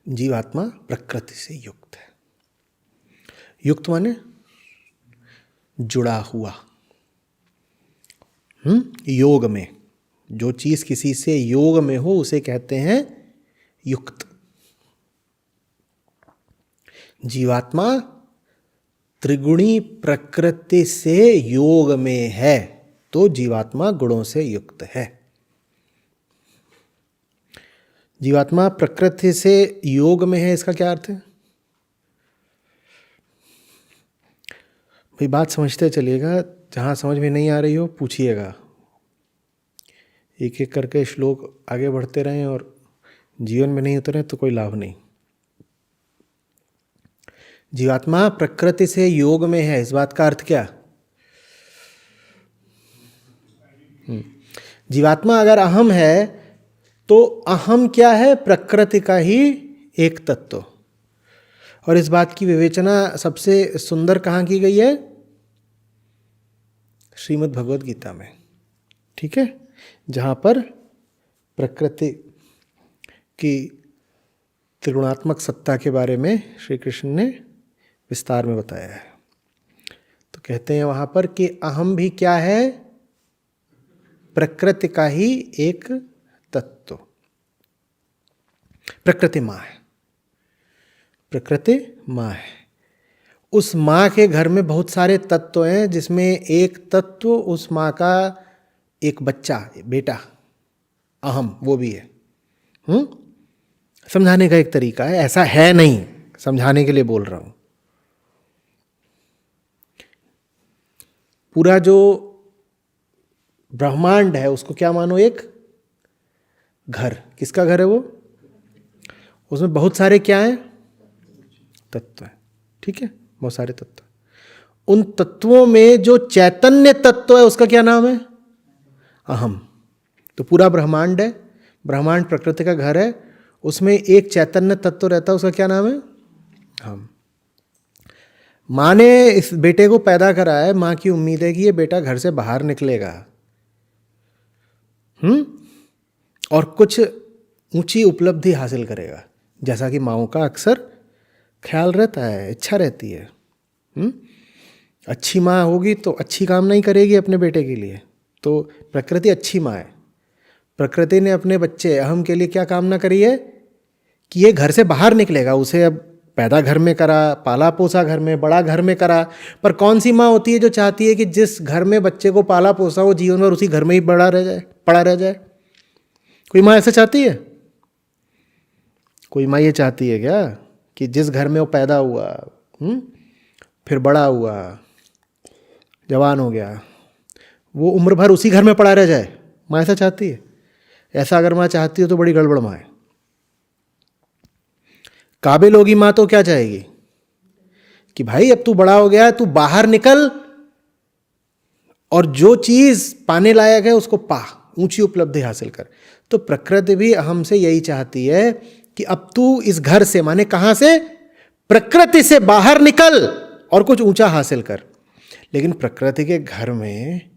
जीवात्मा प्रकृति से युक्त है। युक्त माने जुड़ा हुआ। योग में जो चीज किसी से योग में हो उसे कहते हैं युक्त। जीवात्मा त्रिगुणी प्रकृति से योग में है तो जीवात्मा गुणों से युक्त है। जीवात्मा प्रकृति से योग में है, इसका क्या अर्थ है भाई? बात समझते चलिएगा, जहाँ समझ में नहीं आ रही हो पूछिएगा। एक एक करके श्लोक आगे बढ़ते रहें और जीवन में नहीं उतरे तो कोई लाभ नहीं। जीवात्मा प्रकृति से योग में है, इस बात का अर्थ क्या? जीवात्मा अगर अहम है तो अहम क्या है? प्रकृति का ही एक तत्व। और इस बात की विवेचना सबसे सुंदर कहाँ की गई है? श्रीमद् भगवद गीता में, ठीक है, जहाँ पर प्रकृति की त्रिगुणात्मक सत्ता के बारे में श्री कृष्ण ने विस्तार में बताया है। तो कहते हैं वहाँ पर कि अहम भी क्या है? प्रकृति का ही एक तत्व। प्रकृति माँ है, प्रकृति माँ है। उस माँ के घर में बहुत सारे तत्व हैं, जिसमें एक तत्व उस माँ का एक बच्चा, बेटा, अहम, वो भी है। समझाने का एक तरीका है, ऐसा है नहीं, समझाने के लिए बोल रहा हूं। पूरा जो ब्रह्मांड है उसको क्या मानो? एक घर। किसका घर है वो? उसमें बहुत सारे क्या हैं? तत्व है, ठीक है, बहुत सारे तत्व। उन तत्वों में जो चैतन्य तत्व है उसका क्या नाम है? अहम। तो पूरा ब्रह्मांड है, ब्रह्मांड प्रकृति का घर है, उसमें एक चैतन्य तत्व रहता है, उसका क्या नाम है? हम। माँ ने इस बेटे को पैदा करा है, माँ की उम्मीद है कि ये बेटा घर से बाहर निकलेगा, और कुछ ऊंची उपलब्धि हासिल करेगा, जैसा कि माँओं का अक्सर ख्याल रहता है, इच्छा रहती है। अच्छी माँ होगी तो अच्छी कामना ही करेगी अपने बेटे के लिए। तो प्रकृति अच्छी माँ है। प्रकृति ने अपने बच्चे अहम के लिए क्या कामना करी है? कि ये घर से बाहर निकलेगा। उसे अब पैदा घर में करा, पाला पोसा घर में, बड़ा घर में करा। पर कौन सी माँ होती है जो चाहती है कि जिस घर में बच्चे को पाला पोसा वो जीवन भर उसी घर में ही पड़ा रह जाए? कोई माँ ऐसा चाहती है? कोई माँ ये चाहती है क्या कि जिस घर में वो पैदा हुआ, फिर बड़ा हुआ, जवान हो गया, वो उम्र भर उसी घर में पड़ा रह जाए? माँ ऐसा चाहती है? ऐसा अगर माँ चाहती है तो बड़ी गड़बड़ माँ है। काबिल होगी माँ तो क्या चाहेगी? कि भाई अब तू बड़ा हो गया है, तू बाहर निकल और जो चीज पाने लायक है उसको पा, ऊंची उपलब्धि हासिल कर। तो प्रकृति भी हमसे यही चाहती है कि अब तू इस घर से, माने कहां से? प्रकृति से बाहर निकल और कुछ ऊंचा हासिल कर। लेकिन प्रकृति के घर में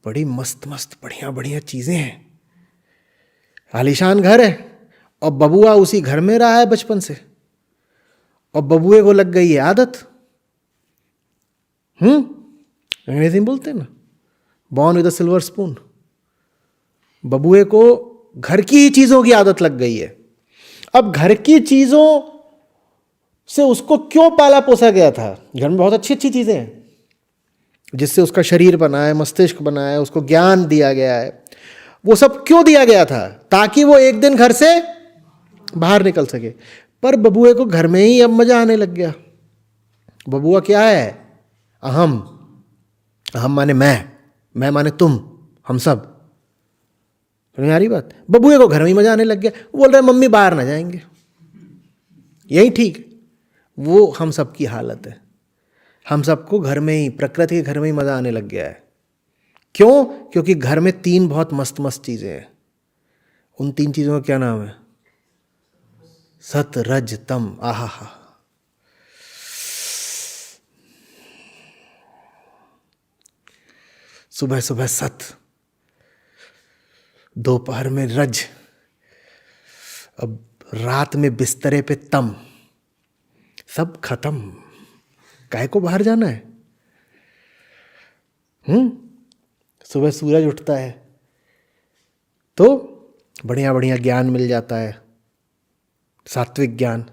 बड़ी मस्त मस्त बढ़िया बढ़िया चीजें हैं, आलीशान घर है, और बबुआ उसी घर में रहा है बचपन से, और बबुए को लग गई है आदत। अंग्रेजी में बोलते हैं ना, born with a silver spoon. बबुए को घर की ही चीजों की आदत लग गई है। अब घर की चीजों से उसको क्यों पाला पोसा गया था? घर में बहुत अच्छी अच्छी चीजें हैं जिससे उसका शरीर बना है, मस्तिष्क बना है, उसको ज्ञान दिया गया है। वो सब क्यों दिया गया था? ताकि वो एक दिन घर से बाहर निकल सके। पर बबुए को घर में ही अब मजा आने लग गया। बबुआ क्या है? अहम। अहम माने मैं माने तुम, हम सब। समझ आ रही बात? बबुए को घर में ही मजा आने लग गया। बोल रहे मम्मी बाहर ना जाएंगे। यही ठीक, वो हम सब की हालत है। हम सबको घर में ही, प्रकृति के घर में ही मजा आने लग गया है। क्यों? क्योंकि घर में 3 बहुत मस्त मस्त चीजें हैं। उन 3 चीजों का क्या नाम है? सत, रज, तम। आहा हा। सुबह सुबह सत, दोपहर में रज, अब रात में बिस्तरे पे तम, सब खत्म, काहे को बाहर जाना है? सुबह सूरज उठता है तो बढ़िया बढ़िया ज्ञान मिल जाता है, सात्विक ज्ञान।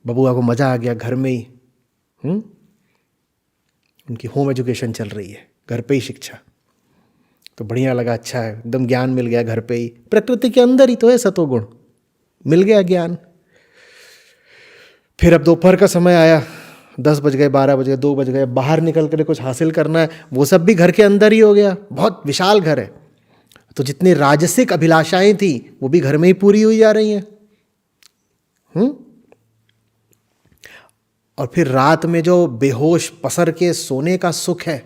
बबुआ को मजा आ गया घर में ही, उनकी होम एजुकेशन चल रही है, घर पे ही शिक्षा, तो बढ़िया लगा, अच्छा है, एकदम ज्ञान मिल गया घर पे ही, प्रकृति के अंदर ही तो है सतोगुण, मिल गया ज्ञान। फिर अब दोपहर का समय आया, 10 बज गए, 12 बज गए, 2 बज गए, बाहर निकल कर कुछ हासिल करना है, वो सब भी घर के अंदर ही हो गया, बहुत विशाल घर है, तो जितनी राजसिक अभिलाषाएं थी वो भी घर में ही पूरी हुई जा रही हैं। और फिर रात में जो बेहोश पसर के सोने का सुख है,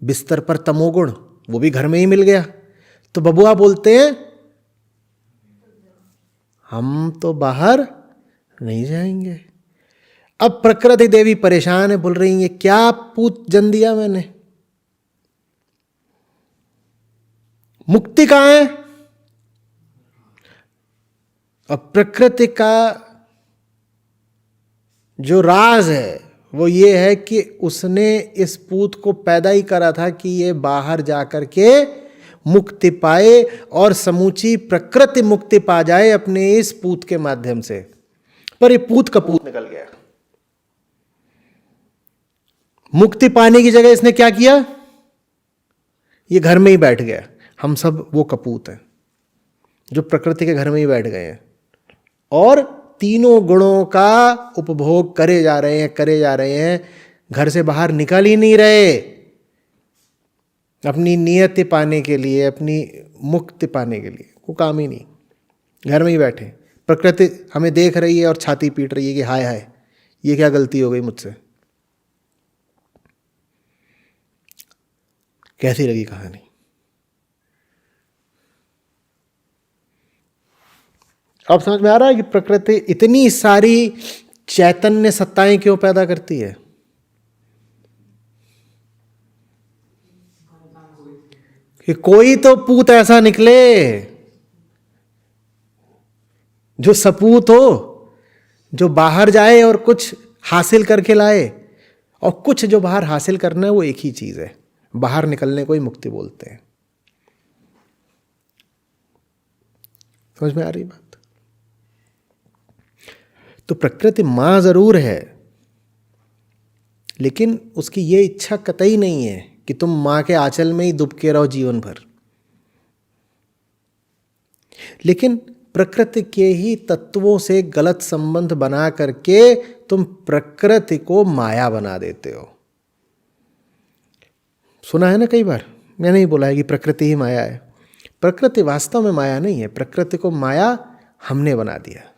बिस्तर पर तमोगुण, वो भी घर में ही मिल गया। तो बबुआ बोलते हैं हम तो बाहर नहीं जाएंगे। अब प्रकृति देवी परेशान है, बोल रही है क्या पूत जन दिया मैंने, मुक्ति कहां है? अब प्रकृति का जो राज है वो ये है कि उसने इस पूत को पैदा ही करा था कि ये बाहर जाकर के मुक्ति पाए और समूची प्रकृति मुक्ति पा जाए अपने इस पूत के माध्यम से। पर ये पूत का पूत निकल गया। मुक्ति पाने की जगह इसने क्या किया? ये घर में ही बैठ गया। हम सब वो कपूत हैं जो प्रकृति के घर में ही बैठ गए हैं और तीनों गुणों का उपभोग करे जा रहे हैं, घर से बाहर निकल ही नहीं रहे अपनी नियति पाने के लिए, अपनी मुक्ति पाने के लिए, वो काम ही नहीं, घर में ही बैठे। प्रकृति हमें देख रही है और छाती पीट रही है कि हाय हाय ये क्या गलती हो गई मुझसे। कैसी लगी कहानी? अब समझ में आ रहा है कि प्रकृति इतनी सारी चैतन्य सत्ताएं क्यों पैदा करती है? कि कोई तो पूत ऐसा निकले जो सपूत हो, जो बाहर जाए और कुछ हासिल करके लाए। और कुछ जो बाहर हासिल करना है वो एक ही चीज है, बाहर निकलने को ही मुक्ति बोलते हैं। समझ में आ रही बात? तो प्रकृति मां जरूर है, लेकिन उसकी ये इच्छा कतई नहीं है कि तुम मां के आंचल में ही दुबके रहो जीवन भर। लेकिन प्रकृति के ही तत्वों से गलत संबंध बना करके तुम प्रकृति को माया बना देते हो। सुना है ना कई बार, मैंने ही बोला है कि प्रकृति ही माया है। प्रकृति वास्तव में माया नहीं है, प्रकृति को माया हमने बना दिया।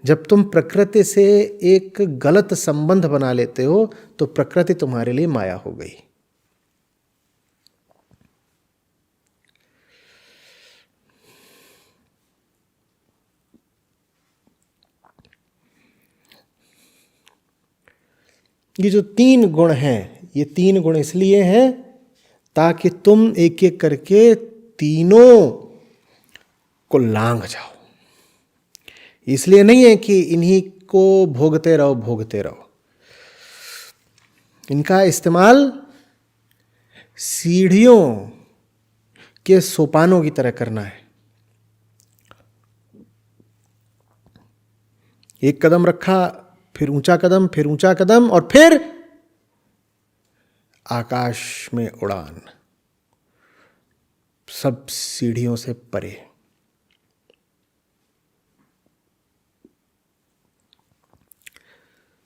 जब तुम प्रकृति से एक गलत संबंध बना लेते हो तो प्रकृति तुम्हारे लिए माया हो गई। ये जो 3 गुण हैं, ये 3 गुण इसलिए हैं ताकि तुम एक एक करके तीनों को लांघ जाओ। इसलिए नहीं है कि इन्हीं को भोगते रहो। इनका इस्तेमाल सीढ़ियों के सोपानों की तरह करना है। एक कदम रखा, फिर ऊंचा कदम, फिर ऊंचा कदम, और फिर आकाश में उड़ान, सब सीढ़ियों से परे।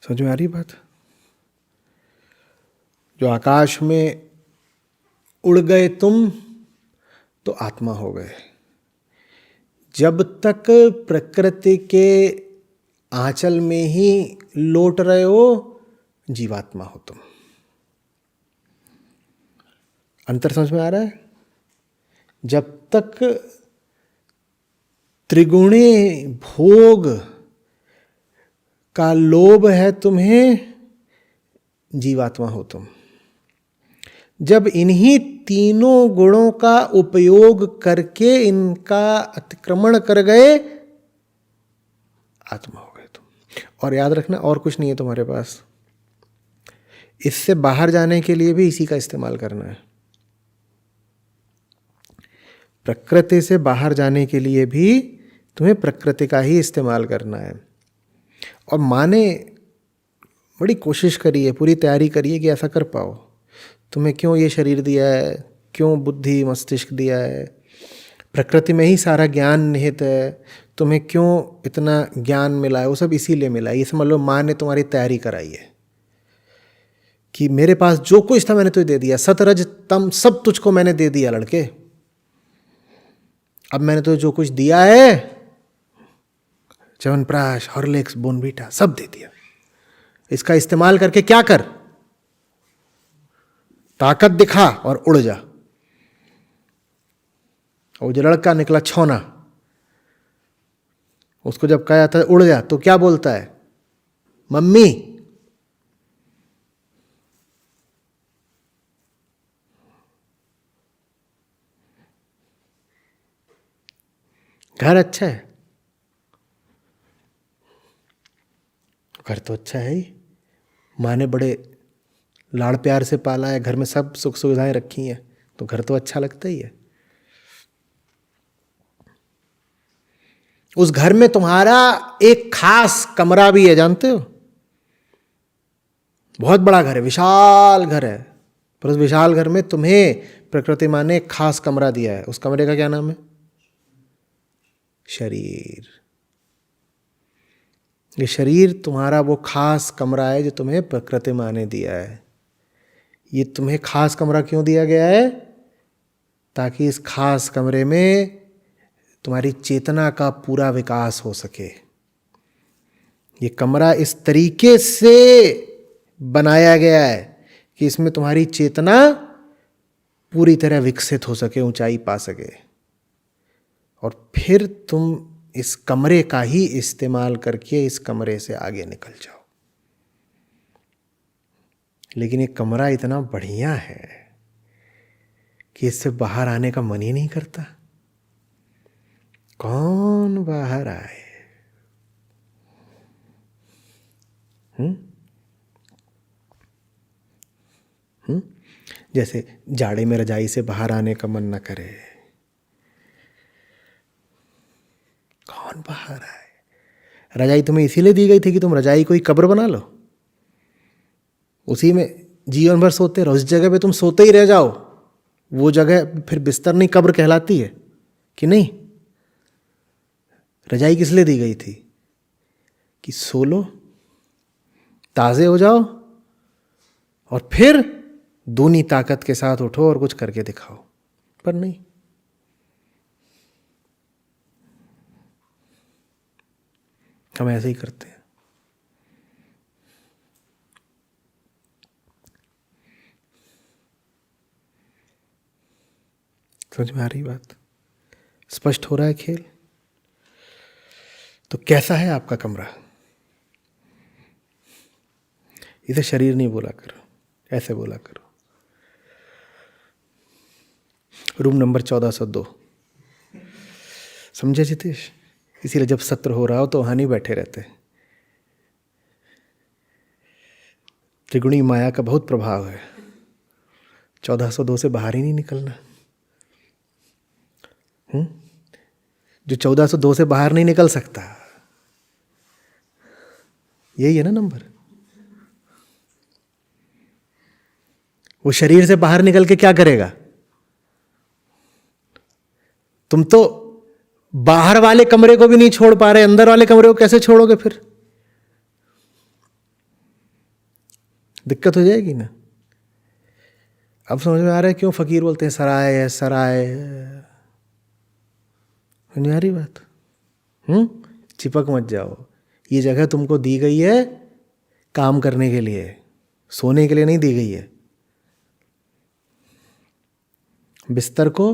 समझ में आ रही बात? जो आकाश में उड़ गए तुम तो आत्मा हो गए। जब तक प्रकृति के आंचल में ही लौट रहे हो जीवात्मा हो तुम। अंतर समझ में आ रहा है? जब तक त्रिगुणी भोग का लोभ है तुम्हें, जीवात्मा हो तुम। जब इन्हीं तीनों गुणों का उपयोग करके इनका अतिक्रमण कर गए आत्मा हो गए तुम। और याद रखना, और कुछ नहीं है तुम्हारे पास। इससे बाहर जाने के लिए भी इसी का इस्तेमाल करना है। प्रकृति से बाहर जाने के लिए भी तुम्हें प्रकृति का ही इस्तेमाल करना है। और माँ ने बड़ी कोशिश करी है, पूरी तैयारी करी है कि ऐसा कर पाओ। तुम्हें क्यों ये शरीर दिया है, क्यों बुद्धि मस्तिष्क दिया है, प्रकृति में ही सारा ज्ञान निहित है, तुम्हें क्यों इतना ज्ञान मिला है, वो सब इसीलिए मिला है। ये समझ लो माँ ने तुम्हारी तैयारी कराई है कि मेरे पास जो कुछ था मैंने तुझे दे दिया, सतरज तम सब तुझको मैंने दे दिया लड़के। अब मैंने तुझे जो कुछ दिया है, च्यवनप्राश, हॉर्लिक्स, बोर्नवीटा सब दे दिया। इसका इस्तेमाल करके क्या कर, ताकत दिखा और उड़ जा। वो जो लड़का निकला छौना, उसको जब कहा जाता है उड़ जा, तो क्या बोलता है, मम्मी। घर अच्छा है, घर तो अच्छा है ही, माँ ने बड़े लाड़ प्यार से पाला है, घर में सब सुख सुविधाएं रखी हैं, तो घर तो अच्छा लगता ही है। उस घर में तुम्हारा एक खास कमरा भी है, जानते हो, बहुत बड़ा घर है, विशाल घर है, पर उस विशाल घर में तुम्हें प्रकृति माँ ने एक खास कमरा दिया है। उस कमरे का क्या नाम है, शरीर। ये शरीर तुम्हारा वो खास कमरा है जो तुम्हें प्रकृति माँ ने दिया है। ये तुम्हें खास कमरा क्यों दिया गया है, ताकि इस खास कमरे में तुम्हारी चेतना का पूरा विकास हो सके। ये कमरा इस तरीके से बनाया गया है कि इसमें तुम्हारी चेतना पूरी तरह विकसित हो सके, ऊंचाई पा सके, और फिर तुम इस कमरे का ही इस्तेमाल करके इस कमरे से आगे निकल जाओ। लेकिन ये कमरा इतना बढ़िया है कि इससे बाहर आने का मन ही नहीं करता। कौन बाहर आए? जैसे जाड़े में रजाई से बाहर आने का मन न करे, कौन बाहर आए? रजाई तुम्हें इसीलिए दी गई थी कि तुम रजाई को ही कब्र बना लो, उसी में जीवन भर सोते रहो, उस जगह पे तुम सोते ही रह जाओ। वो जगह फिर बिस्तर नहीं कब्र कहलाती है कि नहीं? रजाई किस लिए दी गई थी? कि सो लो, ताज़े हो जाओ, और फिर दूनी ताकत के साथ उठो और कुछ करके दिखाओ। पर नहीं, हम ऐसे ही करते हैं। समझ में आ रही बात? स्पष्ट हो रहा है खेल? तो कैसा है आपका कमरा? इसे शरीर नहीं बोला करो, ऐसे बोला करो, रूम नंबर 1402। समझे जितेश? इसीलिए जब सत्र हो रहा हो तो वहाँ नहीं बैठे रहते। त्रिगुणी माया का बहुत प्रभाव है, 1402 से बाहर ही नहीं निकलना। जो 1402 से बाहर नहीं निकल सकता, यही है ना नंबर। वो शरीर से बाहर निकल के क्या करेगा? तुम तो बाहर वाले कमरे को भी नहीं छोड़ पा रहे, अंदर वाले कमरे को कैसे छोड़ोगे? फिर दिक्कत हो जाएगी ना। अब समझ में आ रहा है क्यों फकीर बोलते हैं सराय है, सराय है? समझ में आ रही बात? चिपक मत जाओ। ये जगह तुमको दी गई है काम करने के लिए, सोने के लिए नहीं दी गई है। बिस्तर को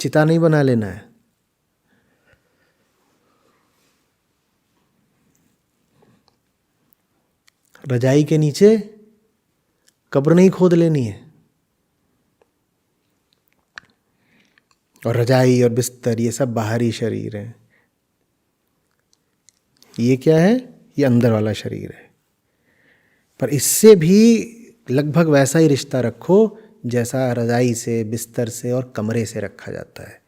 चिता नहीं बना लेना है। रजाई के नीचे कब्र नहीं खोद लेनी है। और रजाई और बिस्तर ये सब बाहरी शरीर हैं। ये क्या है? ये अंदर वाला शरीर है। पर इससे भी लगभग वैसा ही रिश्ता रखो जैसा रजाई से, बिस्तर से और कमरे से रखा जाता है।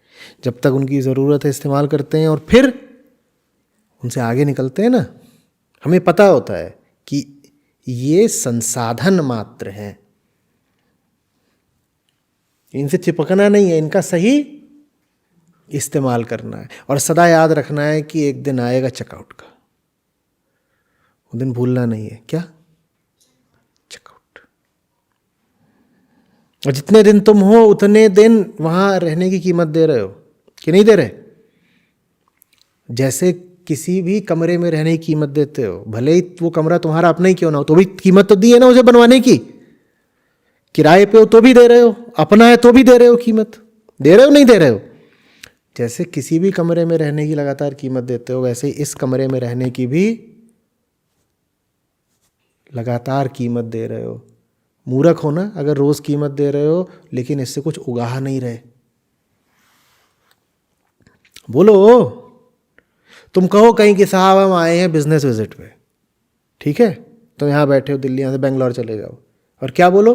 जब तक उनकी ज़रूरत है इस्तेमाल करते हैं और फिर उनसे आगे निकलते हैं ना। हमें पता होता है कि ये संसाधन मात्र हैं, इनसे चिपकना नहीं है, इनका सही इस्तेमाल करना है। और सदा याद रखना है कि एक दिन आएगा चेकआउट का, वो दिन भूलना नहीं है। क्या? चेकआउट। और जितने दिन तुम हो उतने दिन वहां रहने की कीमत दे रहे हो कि नहीं दे रहे? जैसे किसी भी कमरे में रहने की कीमत देते हो, भले ही वो कमरा तुम्हारा अपना ही क्यों ना हो, तो भी कीमत तो दी है ना उसे बनवाने की। किराए पे हो तो भी दे रहे हो, अपना है तो भी दे रहे हो, कीमत दे रहे हो नहीं दे रहे हो? जैसे किसी भी कमरे में रहने की लगातार कीमत देते हो, वैसे इस कमरे में रहने की भी लगातार कीमत दे रहे हो। मूर्ख हो ना अगर रोज कीमत दे रहे हो लेकिन इससे कुछ उगा नहीं रहे। बोलो, तुम कहो कहीं कि साहब हम आए हैं बिजनेस विजिट पे, ठीक है, तो यहाँ बैठे हो दिल्ली, यहाँ से बेंगलोर चले जाओ, और क्या बोलो?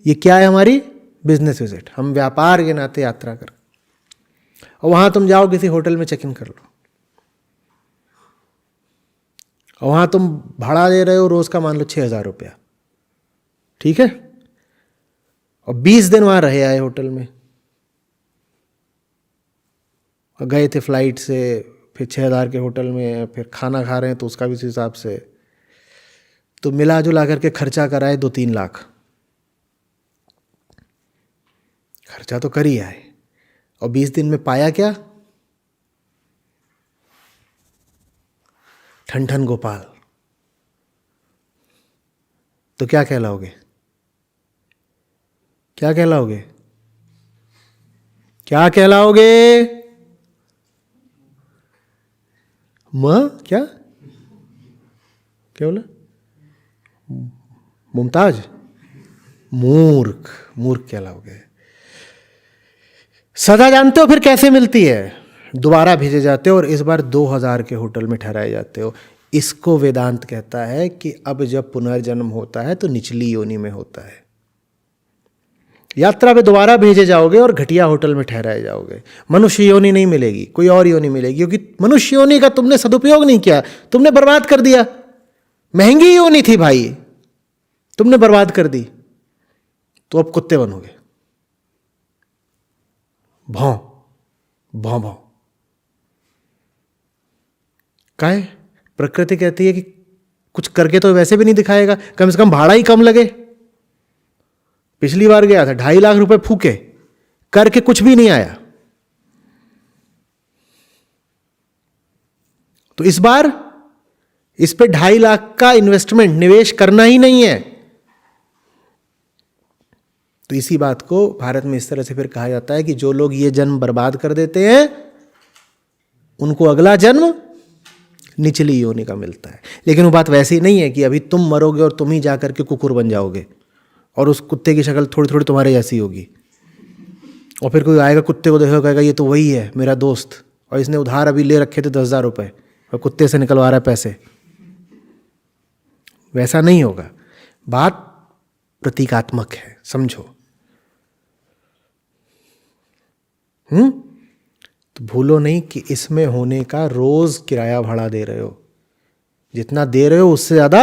ये क्या है? हमारी बिजनेस विजिट, हम व्यापार के नाते यात्रा कर। और वहाँ तुम जाओ किसी होटल में चेक इन कर लो, और वहाँ तुम भाड़ा दे रहे हो रोज़ का मान लो 6,000 रुपया, ठीक है, और 20 दिन वहाँ रहे आए होटल में, और गए थे फ्लाइट से, फिर 6,000 के होटल में, फिर खाना खा रहे हैं तो उसका भी उस हिसाब से, तो मिला जुला करके खर्चा कराए 2-3 लाख, खर्चा तो कर ही आए। और 20 दिन में पाया क्या? ठन ठन गोपाल। तो क्या कहलाओगे? क्या कहलाओगे? क्या कहलाओगे? क्या क्या बोला? मुमताज? मूर्ख, मूर्ख कहलाओगे। सजा जानते हो फिर कैसे मिलती है? दोबारा भेजे जाते हो और इस बार 2,000 के होटल में ठहराए जाते हो। इसको वेदांत कहता है कि अब जब पुनर्जन्म होता है तो निचली योनि में होता है। यात्रा पे दोबारा भेजे जाओगे और घटिया होटल में ठहराए जाओगे। मनुष्य योनि नहीं मिलेगी, कोई और योनि मिलेगी, क्योंकि मनुष्य योनि का तुमने सदुपयोग नहीं किया, तुमने बर्बाद कर दिया। महंगी योनि थी भाई, तुमने बर्बाद कर दी, तो अब कुत्ते बनोगे। भौं भौं भौं। काहे? प्रकृति कहती है कि कुछ करके तो वैसे भी नहीं दिखाएगा, कम से कम भाड़ा ही कम लगे। पिछली बार गया था 2.5 लाख रुपए फूके, करके कुछ भी नहीं आया, तो इस बार इस पे 2.5 लाख का इन्वेस्टमेंट, निवेश करना ही नहीं है। तो इसी बात को भारत में इस तरह से फिर कहा जाता है कि जो लोग ये जन्म बर्बाद कर देते हैं उनको अगला जन्म निचली योनि का मिलता है। लेकिन वो बात वैसी नहीं है कि अभी तुम मरोगे और तुम ही जाकर के कुकुर बन जाओगे और उस कुत्ते की शक्ल थोड़ी थोड़ी तुम्हारे जैसी होगी, और फिर कोई आएगा कुत्ते को देखो कहेगा ये तो वही है मेरा दोस्त, और इसने उधार अभी ले रखे थे 10,000 रुपये और कुत्ते से निकलवा रहा है पैसे। वैसा नहीं होगा। बात प्रतीकात्मक है, समझो। तो भूलो नहीं कि इसमें होने का रोज किराया भाड़ा दे रहे हो, जितना दे रहे हो उससे ज्यादा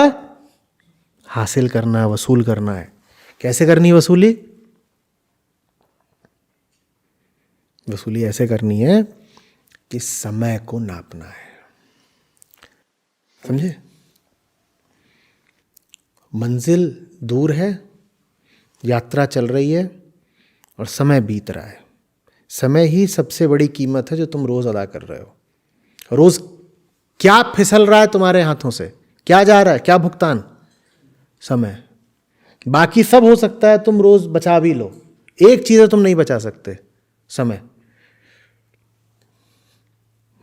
हासिल करना है, वसूल करना है। कैसे करनी वसूली? वसूली ऐसे करनी है कि समय को नापना है, समझे? मंजिल दूर है, यात्रा चल रही है और समय बीत रहा है। समय ही सबसे बड़ी कीमत है जो तुम रोज अदा कर रहे हो। रोज क्या फिसल रहा है तुम्हारे हाथों से? क्या जा रहा है? क्या भुगतान? समय। बाकी सब हो सकता है तुम रोज बचा भी लो, एक चीज तुम नहीं बचा सकते, समय।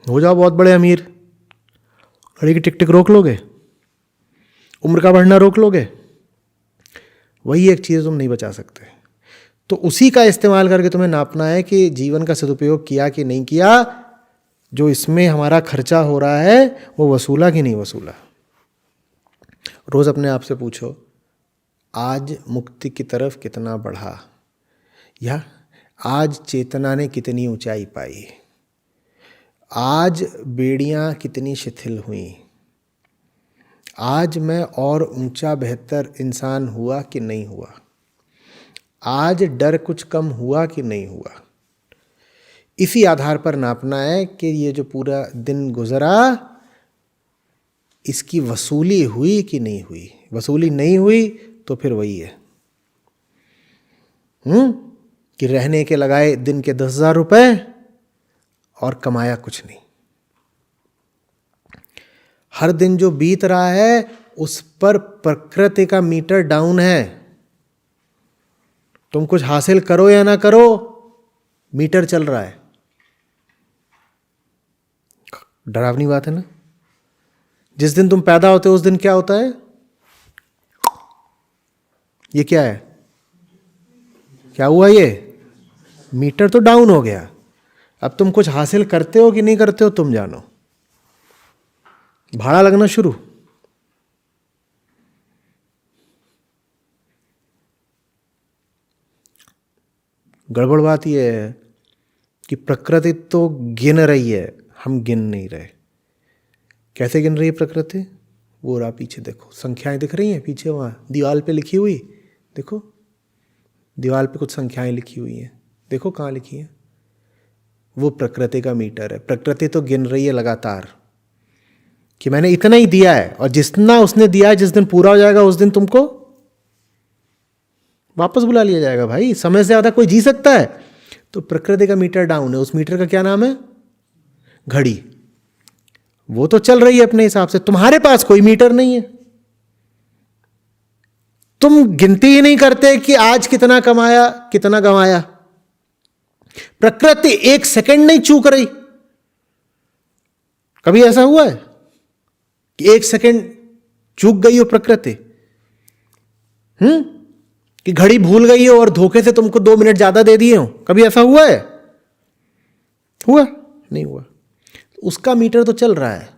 हो जाओ बहुत बड़े अमीर, गाड़ी की टिक टिक रोक लोगे, उम्र का बढ़ना रोक लोगे, वही एक चीज तुम नहीं बचा सकते। तो उसी का इस्तेमाल करके तुम्हें नापना है कि जीवन का सदुपयोग किया कि नहीं किया। जो इसमें हमारा खर्चा हो रहा है वो वसूला कि नहीं वसूला। रोज अपने आप से पूछो, आज मुक्ति की तरफ कितना बढ़ा, या आज चेतना ने कितनी ऊंचाई पाई, आज बेड़ियां कितनी शिथिल हुई, आज मैं और ऊंचा बेहतर इंसान हुआ कि नहीं हुआ, आज डर कुछ कम हुआ कि नहीं हुआ। इसी आधार पर नापना है कि ये जो पूरा दिन गुजरा इसकी वसूली हुई कि नहीं हुई। वसूली नहीं हुई तो फिर वही है कि रहने के लगाए दिन के 10,000 रुपए और कमाया कुछ नहीं। हर दिन जो बीत रहा है उस पर प्रकृति का मीटर डाउन है। तुम कुछ हासिल करो या ना करो, मीटर चल रहा है। डरावनी बात है ना। जिस दिन तुम पैदा होते हो उस दिन क्या होता है? ये क्या है? क्या हुआ? ये मीटर तो डाउन हो गया। अब तुम कुछ हासिल करते हो कि नहीं करते हो तुम जानो। भाड़ा लगना शुरू। गड़बड़ बात यह है कि प्रकृति तो गिन रही है, हम गिन नहीं रहे। कैसे गिन रही है प्रकृति? वो रहा पीछे देखो, संख्याएं दिख रही हैं पीछे, वहां दीवार पे लिखी हुई देखो, दीवार पे कुछ संख्याएं लिखी हुई हैं, देखो कहाँ लिखी हैं। वो प्रकृति का मीटर है। प्रकृति तो गिन रही है लगातार कि मैंने इतना ही दिया है, और जितना उसने दिया है जिस दिन पूरा हो जाएगा उस दिन तुमको वापस बुला लिया जाएगा। भाई समय से ज्यादा कोई जी सकता है? तो प्रकृति का मीटर डाउन है। उस मीटर का क्या नाम है? घड़ी। वो तो चल रही है अपने हिसाब से। तुम्हारे पास कोई मीटर नहीं है। तुम गिनती ही नहीं करते कि आज कितना कमाया कितना गंवाया। प्रकृति एक सेकंड नहीं चूक रही। कभी ऐसा हुआ है कि एक सेकंड चूक गई हो प्रकृति? कि घड़ी भूल गई हो और धोखे से तुमको 2 मिनट ज्यादा दे दिए हो? कभी ऐसा हुआ है? हुआ? नहीं हुआ। उसका मीटर तो चल रहा है।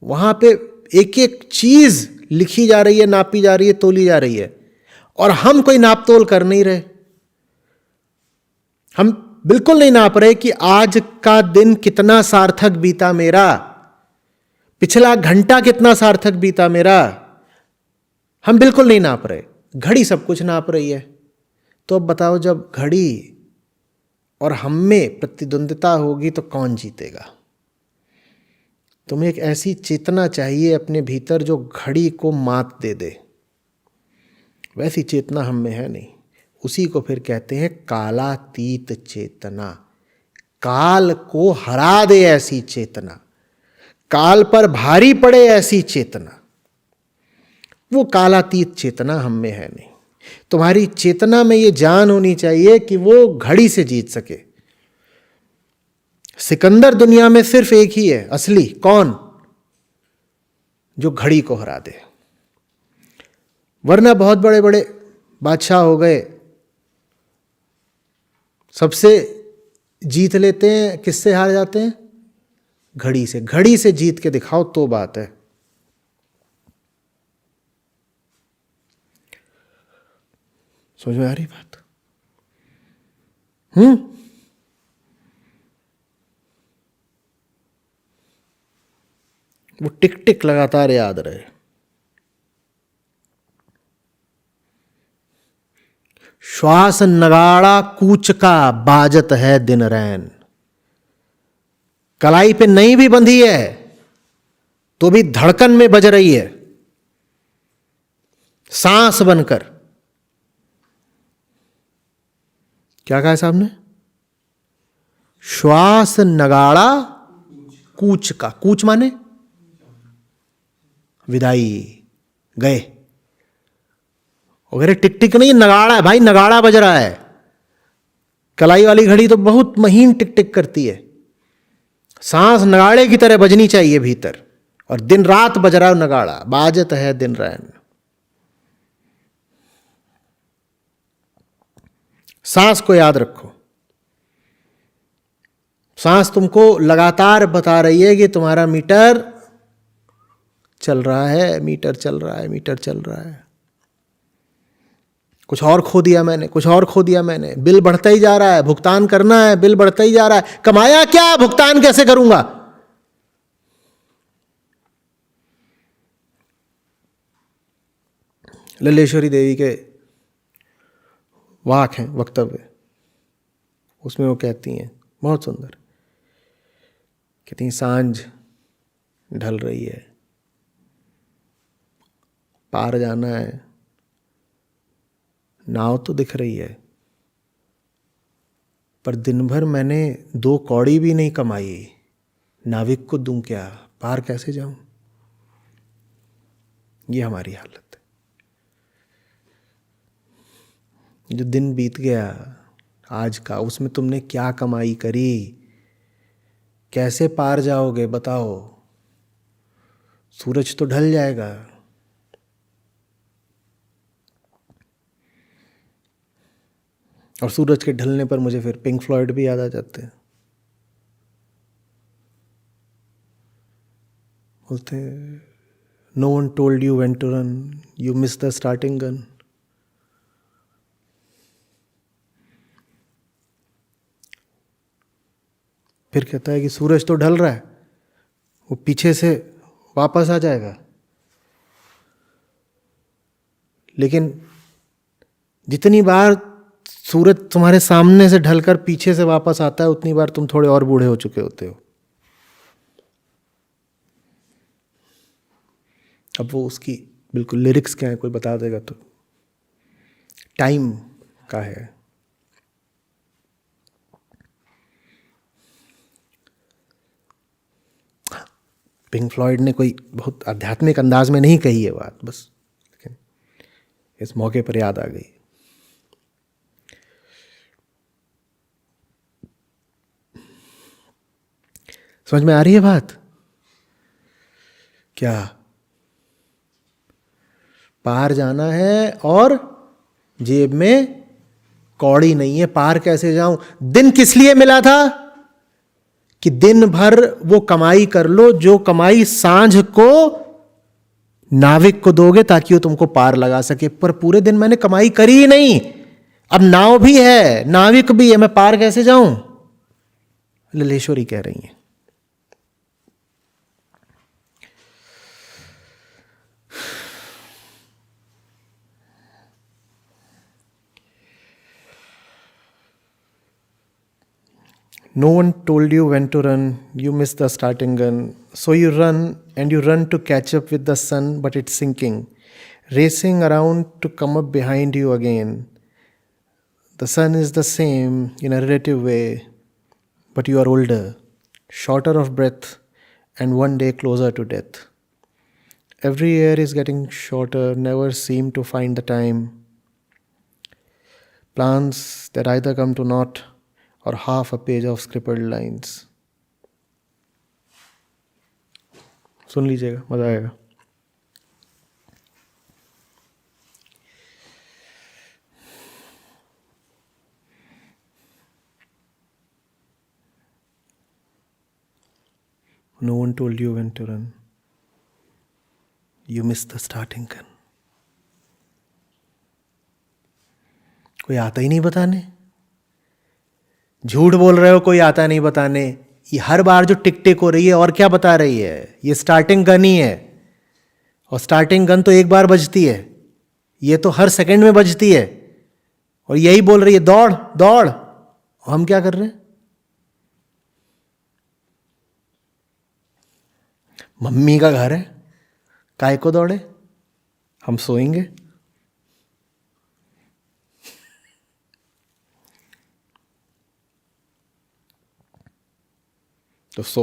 वहां पे एक एक चीज लिखी जा रही है, नापी जा रही है, तोली जा रही है, और हम कोई नाप तोल कर नहीं रहे। हम बिल्कुल नहीं नाप रहे कि आज का दिन कितना सार्थक बीता मेरा, पिछला घंटा कितना सार्थक बीता मेरा। हम बिल्कुल नहीं नाप रहे। घड़ी सब कुछ नाप रही है। तो अब बताओ, जब घड़ी और हम में प्रतिद्वंदिता होगी तो कौन जीतेगा? तुम्हें एक ऐसी चेतना चाहिए अपने भीतर जो घड़ी को मात दे दे। वैसी चेतना हम में है नहीं। उसी को फिर कहते हैं कालातीत चेतना। काल को हरा दे ऐसी चेतना, काल पर भारी पड़े ऐसी चेतना। वो कालातीत चेतना हम में है नहीं। तुम्हारी चेतना में ये जान होनी चाहिए कि वो घड़ी से जीत सके। सिकंदर दुनिया में सिर्फ एक ही है असली। कौन? जो घड़ी को हरा दे। वरना बहुत बड़े बड़े बादशाह हो गए, सबसे जीत लेते हैं, किससे हार जाते हैं? घड़ी से। घड़ी से जीत के दिखाओ तो बात है। समझ में आ रही बात? वो टिक टिक लगातार याद रहे। श्वास नगाड़ा कूच का बाजत है दिन रैन। कलाई पे नहीं भी बंधी है तो भी धड़कन में बज रही है, सांस बनकर। क्या कहा साहब ने? श्वास नगाड़ा कूच का। कूच माने विदाई, गए वगैरह। टिक टिक नहीं, नगाड़ा है भाई, नगाड़ा बज रहा है। कलाई वाली घड़ी तो बहुत महीन टिक टिक करती है। सांस नगाड़े की तरह बजनी चाहिए भीतर, और दिन रात बज रहा है नगाड़ा। बाजत है दिन रैन। सांस को याद रखो। सांस तुमको लगातार बता रही है कि तुम्हारा मीटर चल रहा है, मीटर चल रहा है, मीटर चल रहा है। कुछ और खो दिया मैंने, कुछ और खो दिया मैंने, बिल बढ़ता ही जा रहा है, भुगतान करना है, बिल बढ़ता ही जा रहा है, कमाया क्या, भुगतान कैसे करूंगा। लल्लेश्वरी देवी के वाक हैं, वक्तव्य, उसमें वो कहती हैं, बहुत सुंदर, कहती हैं सांझ ढल रही है, पार जाना है, नाव तो दिख रही है, पर दिन भर मैंने 2 कौड़ी भी नहीं कमाई, नाविक को दूं क्या, पार कैसे जाऊं। ये हमारी हालत है। जो दिन बीत गया आज का, उसमें तुमने क्या कमाई करी, कैसे पार जाओगे बताओ। सूरज तो ढल जाएगा। और सूरज के ढलने पर मुझे फिर पिंक फ्लॉयड भी याद आ जाते हैं। बोलते हैं, no one told you when to run, you miss the starting gun. फिर कहता है कि सूरज तो ढल रहा है, वो पीछे से वापस आ जाएगा, लेकिन जितनी बार सूरज तुम्हारे सामने से ढलकर पीछे से वापस आता है, उतनी बार तुम थोड़े और बूढ़े हो चुके होते हो। अब वो उसकी बिल्कुल लिरिक्स क्या है कोई बता देगा तो। टाइम का है। पिंक फ्लॉयड ने कोई बहुत आध्यात्मिक अंदाज में नहीं कही है बात, बस लेकिन इस मौके पर याद आ गई। समझ में आ रही है बात क्या? पार जाना है और जेब में कौड़ी नहीं है, पार कैसे जाऊं। दिन किस लिए मिला था कि दिन भर वो कमाई कर लो, जो कमाई सांझ को नाविक को दोगे ताकि वो तुमको पार लगा सके। पर पूरे दिन मैंने कमाई करी ही नहीं, अब नाव भी है, नाविक भी है, मैं पार कैसे जाऊं। लल्लेश्वरी कह रही हैं। No one told you when to run, you missed the starting gun. So you run and you run to catch up with the sun, but it's sinking, racing around to come up behind you again. The sun is the same in a relative way, but you are older, shorter of breath, and one day closer to death. Every year is getting shorter, never seem to find the time. Plans that either come to naught or half a page of scribbled lines. सुन लीजिएगा, मजा आएगा। No one told you when to run. You missed the starting gun. कोई आता ही नहीं बताने। झूठ बोल रहे हो, कोई आता नहीं बताने। ये हर बार जो टिक टिक हो रही है, और क्या बता रही है, ये स्टार्टिंग गन ही है। और स्टार्टिंग गन तो एक बार बजती है, ये तो हर सेकंड में बजती है। और यही बोल रही है दौड़ दौड़। और हम क्या कर रहे हैं? मम्मी का घर है, काय को दौड़े, हम सोएंगे। तो सो